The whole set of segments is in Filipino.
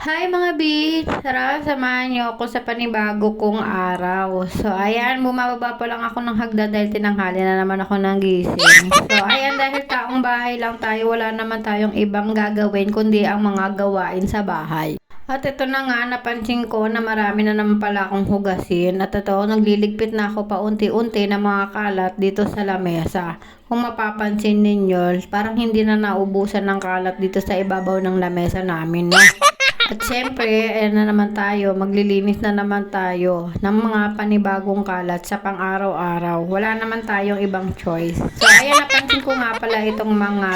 Hi mga B! Tara, samahan niyo ako sa panibago kong araw. So, ayan, bumababa pa lang ako ng hagdan dahil tinanghali na naman ako ng gising. So, ayan, dahil taong bahay lang tayo, wala naman tayong ibang gagawin kundi ang mga gawain sa bahay. At ito na nga, napansin ko na marami na naman pala akong hugasin. At ito, nagliligpit na ako paunti-unti ng mga kalat dito sa lamesa. Kung mapapansin ninyo, parang hindi na naubusan ng kalat dito sa ibabaw ng lamesa namin, no? At syempre, ayan na naman tayo, maglilinis na naman tayo ng mga panibagong kalat sa pang-araw-araw. Wala naman tayong ibang choice. So, ayan, napansin ko nga pala itong mga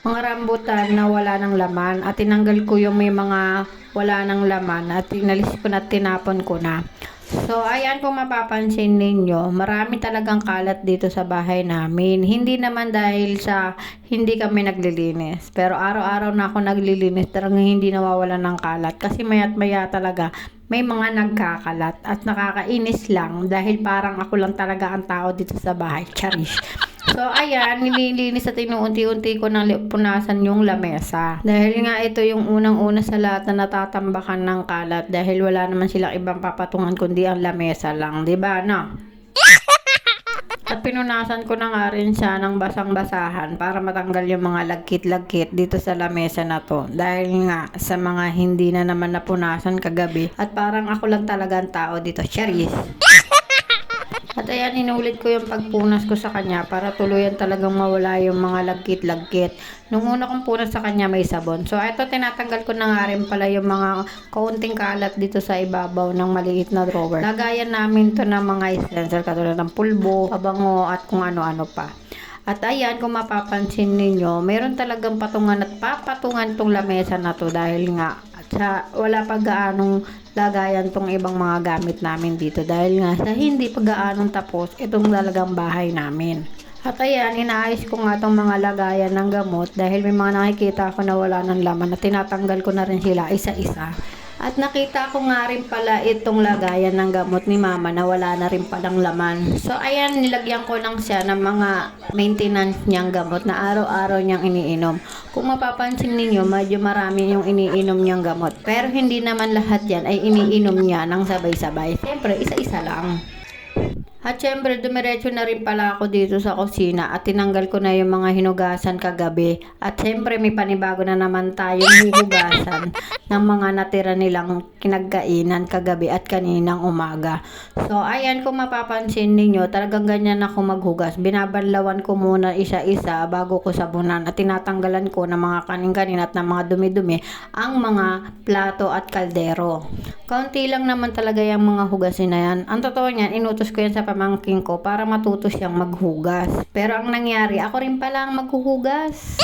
rambutan na wala ng laman at tinanggal ko yung may mga wala ng laman at inalis ko na, tinapon ko na. So, ayan, kung mapapansin ninyo, marami talagang kalat dito sa bahay namin. Hindi naman dahil sa hindi kami naglilinis. Pero araw-araw na ako naglilinis, talagang hindi nawawalan ng kalat. Kasi maya't maya talaga may mga nagkakalat at nakakainis lang dahil parang ako lang talaga ang tao dito sa bahay. Charish. So, ayan, nililinis at inuunti-unti ko nang punasan yung lamesa. Dahil nga ito yung unang-una sa lahat na natatambakan ng kalat dahil wala naman silang ibang papatungan kundi ang lamesa lang. Diba, no? At pinunasan ko na nga rin siya ng basang-basahan para matanggal yung mga lagkit-lagkit dito sa lamesa na to. Dahil nga sa mga hindi na naman napunasan kagabi at parang ako lang talaga ang tao dito. Cheers! At ayan, inulit ko yung pagpunas ko sa kanya para tuluyan talagang mawala yung mga lagkit-lagkit. Nung una kong punas sa kanya may sabon. So, ito tinatanggal ko na nga rin pala yung mga kaunting kalat dito sa ibabaw ng maliit na drawer. Lagayan namin to ng mga essential katulad ng pulbo, pabango at kung ano-ano pa. At ayan, kung mapapansin ninyo, meron talagang patungan at papatungan tong lamesa na to dahil nga wala pa gaanong lagayan tong ibang mga gamit namin dito dahil nga sa hindi pa gaanong tapos itong talagang bahay namin. At ayan, inaayos ko nga tong mga lagayan ng gamot dahil may mga nakikita ako na wala ng laman at tinatanggal ko na rin sila isa-isa. At nakita ko nga rin pala itong lagayan ng gamot ni mama na wala na rin palang laman. So ayan, nilagyan ko lang siya ng mga maintenance niyang gamot na araw-araw niyang iniinom. Kung mapapansin ninyo, medyo marami yung iniinom niyang gamot. Pero hindi naman lahat yan ay iniinom niya ng sabay-sabay. Siyempre, isa-isa lang. At syempre, dumiretso na rin pala ako dito sa kusina at tinanggal ko na yung mga hinugasan kagabi. At syempre, may panibago na naman tayong hinugasan ng mga natira nilang kinagkainan kagabi at kaninang umaga. So, ayan, kung mapapansin ninyo, talagang ganyan ako maghugas. Binabanlawan ko muna isa-isa bago ko sabunan at tinatanggalan ko ng mga kanin-kanin at ng mga dumi-dumi ang mga plato at kaldero. Kaunti lang naman talaga yung mga hugasin na yan. Ang totoo niyan, inutos ko yan sa pamangkin ko para matuto siyang maghugas. Pero ang nangyari, ako rin pala ang maghuhugas.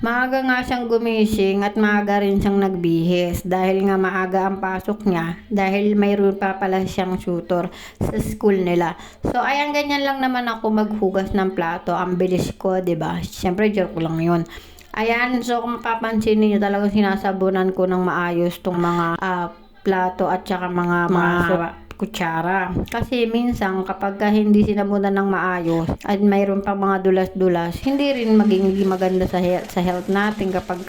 Maaga nga siyang gumising at maaga rin siyang nagbihis dahil nga maaga ang pasok niya dahil mayroon pa pala siyang tutor sa school nila. So ayan, ganyan lang naman ako maghugas ng plato. Ang bilis ko, 'di ba? Siyempre joke lang 'yun. Ayan, so kung mapapansin niyo talagang sinasabunan ko ng maayos tong mga plato at saka mga kutsara. Kasi minsan kapag hindi sinabunan ng maayos at mayroon pang mga dulas-dulas, hindi rin magiging maganda sa health natin kapag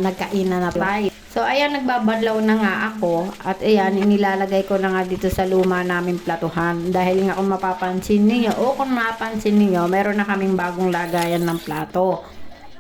nagkainan na tayo. So ayan, nagbabadlaw na nga ako at ayan, inilalagay ko na nga dito sa luma naming platuhan dahil nga kung mapapansin niyo meron na kaming bagong lagayan ng plato.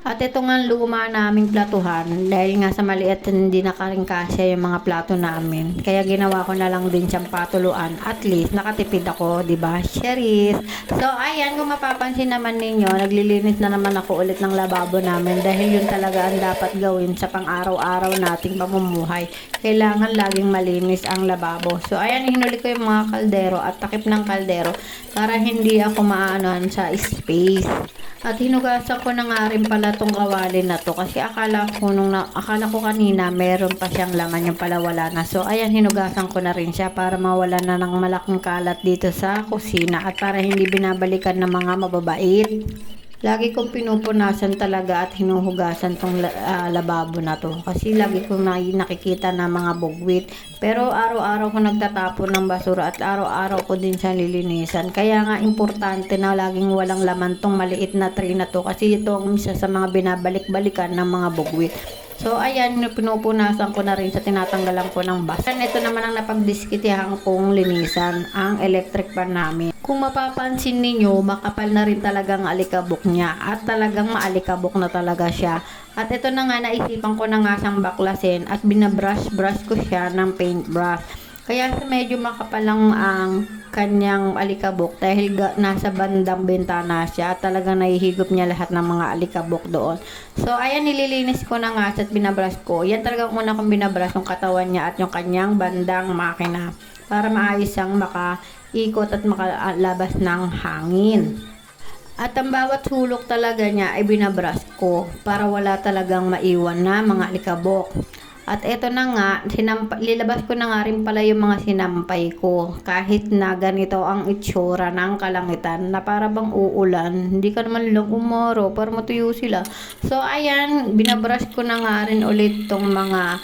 At ito nga luma naming platuhan dahil nga sa maliit hindi nakaringkasya yung mga plato namin. Kaya ginawa ko na lang din siyang patuluan. At least nakatipid ako, 'di ba? Cheers. So ayan, kung mapapansin naman ninyo, naglilinis na naman ako ulit ng lababo namin dahil yun talaga ang dapat gawin sa pang-araw-araw nating pamumuhay. Kailangan laging malinis ang lababo. So ayan, hinuli ko yung mga kaldero at takip ng kaldero para hindi ako maanoan sa space. At hinugasan ko na nga rin pala tong kawali na to kasi akala ko kanina meron pa siyang laman, yung pala wala na. So ayan, hinugasan ko na rin siya para mawala na ng malaking kalat dito sa kusina at para hindi binabalikan ng mga mababait. Lagi kong pinupunasan talaga at hinuhugasan tong lababo na to. Kasi lagi kong nakikita na mga bugwit. Pero araw-araw ko nagtatapon ng basura at araw-araw ko din siya nilinisan. Kaya nga importante na laging walang laman tong maliit na tray na to. Kasi ito ang isa sa mga binabalik-balikan ng mga bugwit. So, ayan, pinupunasan ko na rin sa tinatanggalan ko ng bus. Ito naman ang napagdiskitihan kong linisan, ang electric fan namin. Kung mapapansin ninyo, makapal na rin talagang alikabok niya at talagang maalikabok na talaga siya. At ito na nga, naisipan ko na nga siyang baklasin at binabrush-brush ko siya ng paintbrush. Kaya medyo makapal lang ang kanyang alikabok dahil nasa bandang bintana siya at talagang nahihigop niya lahat ng mga alikabok doon. So, ayan, nililinis ko na nga at binabrush ko. Yan talagang una kong binabrush yung katawan niya at yung kanyang bandang makina para maayos siyang makaikot at makalabas ng hangin. At ang bawat sulok talaga niya ay binabrush ko para wala talagang maiwan na mga alikabok. At eto na nga, lilabas ko na nga rin pala yung mga sinampay ko. Kahit na ganito ang itsura ng kalangitan na para bang uulan, hindi ka naman lang umoro para matuyo sila. So ayan, binabrush ko na nga rin ulit tong mga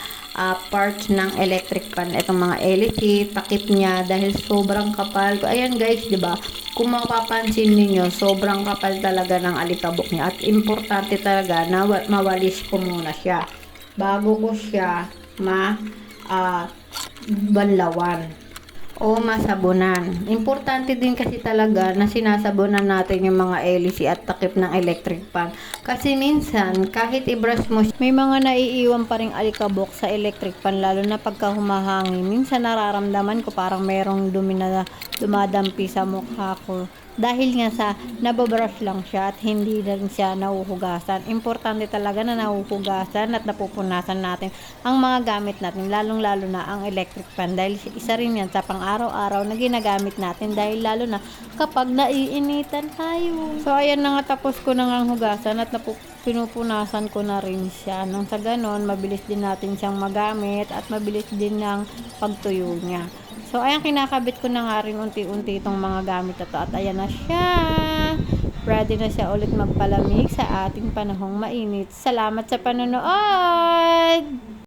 parts ng electric fan. Itong mga LC, takip niya dahil sobrang kapal. Ayan guys, di ba? Kung mapapansin niyo, sobrang kapal talaga ng alikabok niya. At importante talaga na mawalis ko muna siya bago ko siya banlawan o masabunan. Importante din kasi talaga na sinasabunan natin yung mga LC at takip ng electric fan. Kasi minsan, kahit i-brush mo, may mga naiiwan pa ring alikabok sa electric fan, lalo na pagka humahangin. Minsan nararamdaman ko parang merong dumi na dumadampi sa mukha ko. Dahil nga sa nababrush lang siya at hindi rin siya nahuhugasan. Importante talaga na nahuhugasan at napupunasan natin ang mga gamit natin, lalong-lalo na ang electric fan. Dahil isa rin yan sa pang-araw-araw na ginagamit natin dahil lalo na kapag naiinitan tayo. So, ayan na nga, tapos ko na nga hugasan at pinupunasan ko na rin siya. Nang sa ganon, mabilis din natin siyang magamit at mabilis din ng pagtuyo niya. So, ayan, kinakabit ko na nga rin unti-unti itong mga gamit na to. At ayan na siya. Ready na siya ulit magpalamig sa ating panahong mainit. Salamat sa panonood!